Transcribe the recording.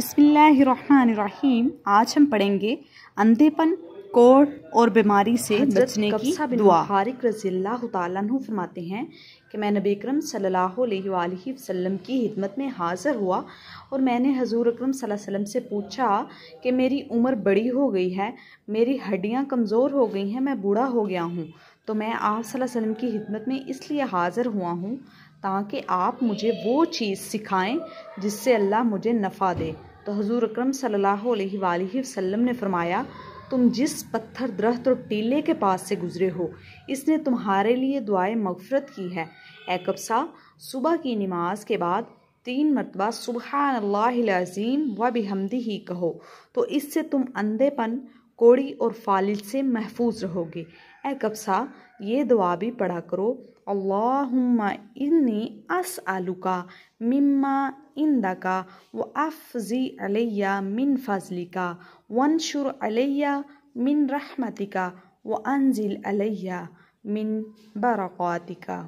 बिस्मिल्लाहिर्रहमानिर्रहीम। आज हम पढ़ेंगे अंधेपन, कोढ़ और बीमारी से बचने की दुआ। हारिक रज़ियल्लाहु ताला अन्हु फरमाते हैं कि मैं नबी अकरम सल्लल्लाहु अलैहि वसल्लम की खिदमत में हाज़िर हुआ और मैंने हजूर अकरम सल्लल्लाहु अलैहि वसल्लम से पूछा कि मेरी उम्र बड़ी हो गई है, मेरी हड्डियाँ कमज़ोर हो गई हैं, मैं बूढ़ा हो गया हूँ, तो मैं आप सल्लल्लाहु अलैहि वसल्लम की खिदमत में इसलिए हाज़िर हुआ हूँ ताकि आप मुझे वो चीज़ सिखाएं जिससे अल्लाह मुझे नफ़ा दे। तो हुज़ूर अकरम सल्लल्लाहु अलैहि वसल्लम ने फरमाया, तुम जिस पत्थर, दरख्त और टीले के पास से गुजरे हो, इसने तुम्हारे लिए दुआए मग़फ़िरत की है। ए कब्सा, सुबह की नमाज के बाद 3 मरतबा सुब्हानल्लाहिल अज़ीम व बिहम्दिही कहो, तो इससे तुम अंधेपन, कोढ़ी और फालिज से महफूज रहोगे। ए कब्सा, ये दुआ भी पढ़ा करो, अल्लाहुम्मा इन्नी अस्अलुका मिम्मा इंदका व अफ़ज़ी अलैया मिन फ़ज़लिका वंशुर अलैया मिन रहमतिका व अंजिल अलैया मिन बरक़ातिका।